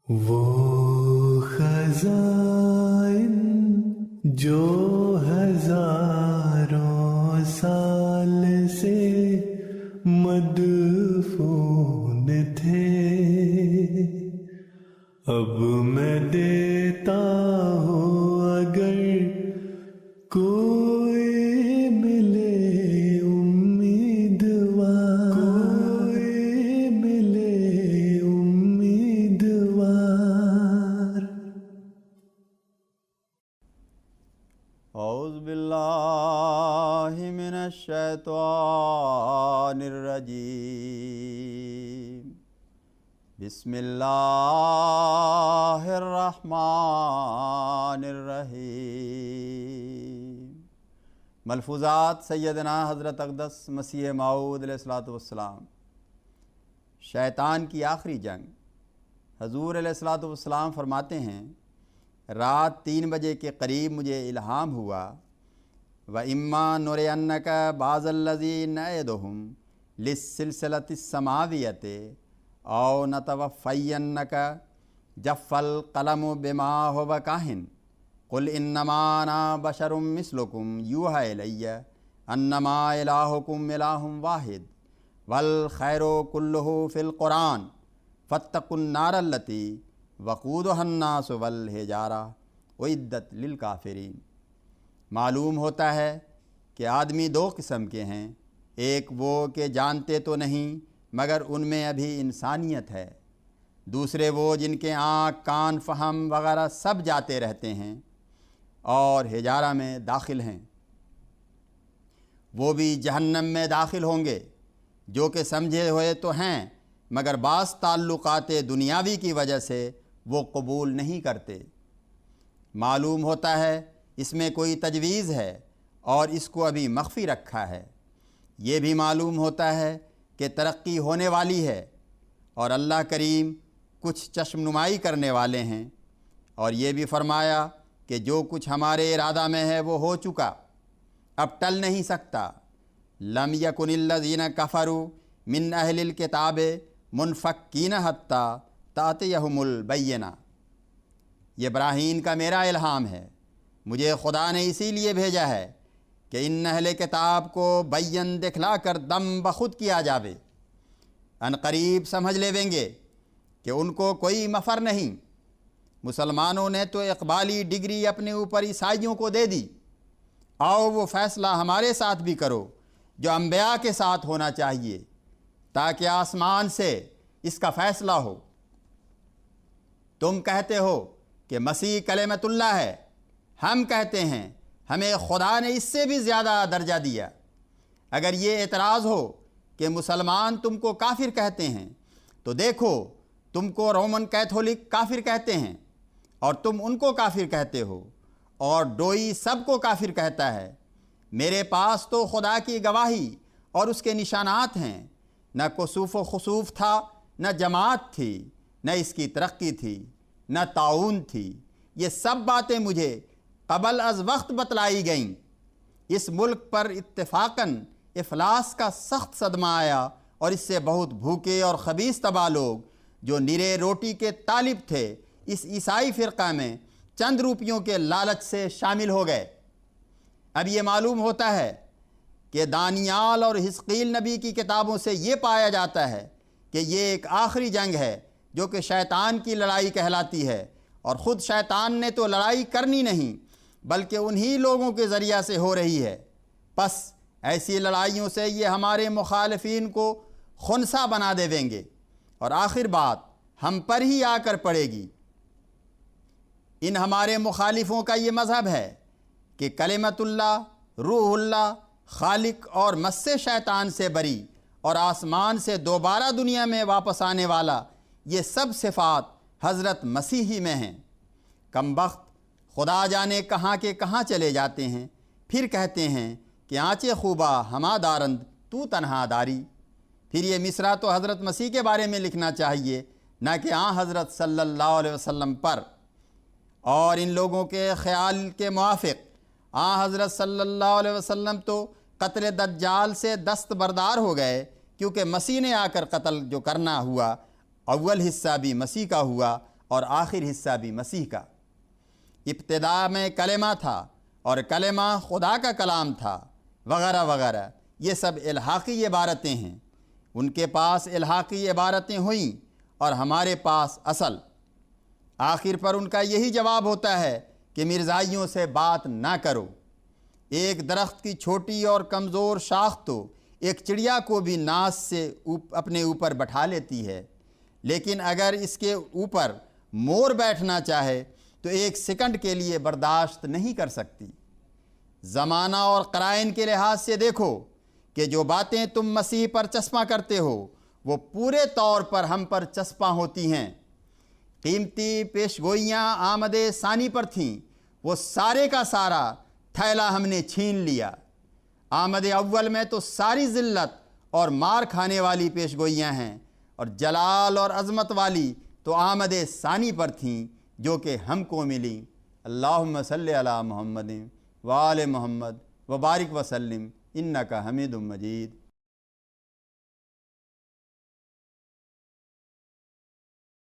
وہ خزائن جو ہزاروں سال سے مدفون تھے، اب میں دیتا ہوں اگر کوئی ملے امیدوار، کوئی ملے امیدوار۔ اعوذ باللہ من الشیطان الرجیم، بسم اللہ الرحمن الرحیم۔ ملفوظات سیدنا حضرت اقدس مسیح موعود علیہ الصلوۃ والسلام۔ شیطان کی آخری جنگ۔ حضور علیہ الصلوۃ والسلام فرماتے ہیں، رات 3 بجے کے قریب مجھے الہام ہوا، وَإِمَّا نُرِيَنَّكَ بَعْضَ الَّذِي نَعِدُهُمْ لِلسِّلْسِلَةِ السَّمَاوِيَّةِ أَوْ نَتَوَفَّيَنَّكَ جَفَّ الْقَلَمُ بِمَا هُوَ كَاهِنٌ قُلْ إِنَّمَا أَنَا بَشَرٌ مِثْلُكُمْ يُوحَىٰ إِلَيَّ أَنَّمَا إِلَٰهُكُمْ إِلَٰهٌ وَاحِدٌ وَالْخَيْرُ كُلُّهُ فِي الْقُرْآنِ فَاتَّقُوا النَّارَ الَّتِي وَقُودُهَا النَّاسُ وَالْحِجَارَةُ أُعِدَّتْ لِلْكَافِرِينَ۔ معلوم ہوتا ہے کہ آدمی 2 قسم کے ہیں، ایک وہ کہ جانتے تو نہیں مگر ان میں ابھی انسانیت ہے، دوسرے وہ جن کے آنکھ، کان، فہم وغیرہ سب جاتے رہتے ہیں اور حجارہ میں داخل ہیں، وہ بھی جہنم میں داخل ہوں گے، جو کہ سمجھے ہوئے تو ہیں مگر بعض تعلقات دنیاوی کی وجہ سے وہ قبول نہیں کرتے۔ معلوم ہوتا ہے اس میں کوئی تجویز ہے اور اس کو ابھی مخفی رکھا ہے۔ یہ بھی معلوم ہوتا ہے کہ ترقی ہونے والی ہے اور اللہ کریم کچھ چشم نمائی کرنے والے ہیں، اور یہ بھی فرمایا کہ جو کچھ ہمارے ارادہ میں ہے وہ ہو چکا، اب ٹل نہیں سکتا۔ لم یکن الذین کفروا من اہل الکتاب منفکین حتی تأتیہم البینہ۔ یہ براہین کا میرا الہام ہے، مجھے خدا نے اسی لیے بھیجا ہے کہ ان اہل کتاب کو بین دکھلا کر دم بخود کیا جاوے۔ ان قریب سمجھ لیویں گے کہ ان کو کوئی مفر نہیں۔ مسلمانوں نے تو اقبالی ڈگری اپنے اوپر عیسائیوں کو دے دی، آؤ وہ فیصلہ ہمارے ساتھ بھی کرو جو انبیاء کے ساتھ ہونا چاہیے، تاکہ آسمان سے اس کا فیصلہ ہو۔ تم کہتے ہو کہ مسیح کلمۃ اللہ ہے، ہم کہتے ہیں ہمیں خدا نے اس سے بھی زیادہ درجہ دیا۔ اگر یہ اعتراض ہو کہ مسلمان تم کو کافر کہتے ہیں تو دیکھو تم کو رومن کیتھولک کافر کہتے ہیں اور تم ان کو کافر کہتے ہو، اور ڈوئی سب کو کافر کہتا ہے۔ میرے پاس تو خدا کی گواہی اور اس کے نشانات ہیں، نہ کسوف و خسوف تھا، نہ جماعت تھی، نہ اس کی ترقی تھی، نہ تعاون تھی۔ یہ سب باتیں مجھے قبل از وقت بتلائی گئیں۔ اس ملک پر اتفاقاً افلاس کا سخت صدمہ آیا اور اس سے بہت بھوکے اور خبیث طبع لوگ جو نرے روٹی کے طالب تھے اس عیسائی فرقہ میں چند روپیوں کے لالچ سے شامل ہو گئے۔ اب یہ معلوم ہوتا ہے کہ دانیال اور حزقیل نبی کی کتابوں سے یہ پایا جاتا ہے کہ یہ ایک آخری جنگ ہے جو کہ شیطان کی لڑائی کہلاتی ہے، اور خود شیطان نے تو لڑائی کرنی نہیں بلکہ انہی لوگوں کے ذریعہ سے ہو رہی ہے۔ پس ایسی لڑائیوں سے یہ ہمارے مخالفین کو خنثی بنا دیویں گے اور آخر بات ہم پر ہی آ کر پڑے گی۔ ان ہمارے مخالفوں کا یہ مذہب ہے کہ کلمت اللہ، روح اللہ، خالق اور مس شیطان سے بری اور آسمان سے دوبارہ دنیا میں واپس آنے والا، یہ سب صفات حضرت مسیحی میں ہیں۔ کم بخت خدا جانے کہاں کے کہاں چلے جاتے ہیں، پھر کہتے ہیں کہ آنچے خوبا ہما دارند تو تنہا داری۔ پھر یہ مصرع تو حضرت مسیح کے بارے میں لکھنا چاہیے، نہ کہ حضرت صلی اللہ علیہ وسلم پر۔ اور ان لوگوں کے خیال کے موافق حضرت صلی اللہ علیہ وسلم تو قتل دجال سے دستبردار ہو گئے، کیونکہ مسیح نے آ کر قتل جو کرنا ہوا، اول حصہ بھی مسیح کا ہوا اور آخر حصہ بھی مسیح کا۔ ابتدا میں کلمہ تھا اور کلمہ خدا کا کلام تھا، وغیرہ وغیرہ۔ یہ سب الحاقی عبارتیں ہیں۔ ان کے پاس الحاقی عبارتیں ہوئیں اور ہمارے پاس اصل۔ آخر پر ان کا یہی جواب ہوتا ہے کہ مرزائیوں سے بات نہ کرو۔ ایک درخت کی چھوٹی اور کمزور شاخ تو ایک چڑیا کو بھی ناز سے اپنے اوپر بٹھا لیتی ہے، لیکن اگر اس کے اوپر مور بیٹھنا چاہے تو ایک سیکنڈ کے لیے برداشت نہیں کر سکتی۔ زمانہ اور قرائن کے لحاظ سے دیکھو کہ جو باتیں تم مسیح پر چسپاں کرتے ہو وہ پورے طور پر ہم پر چسپاں ہوتی ہیں۔ قیمتی پیشگوئیاں آمد ثانی پر تھیں، وہ سارے کا سارا تھیلا ہم نے چھین لیا۔ آمد اول میں تو ساری ذلت اور مار کھانے والی پیشگوئیاں ہیں، اور جلال اور عظمت والی تو آمد ثانی پر تھیں جو کہ ہم کو ملی۔ اللہم صلی علی محمد وآل محمد وبارک وسلم انکا حمید مجید۔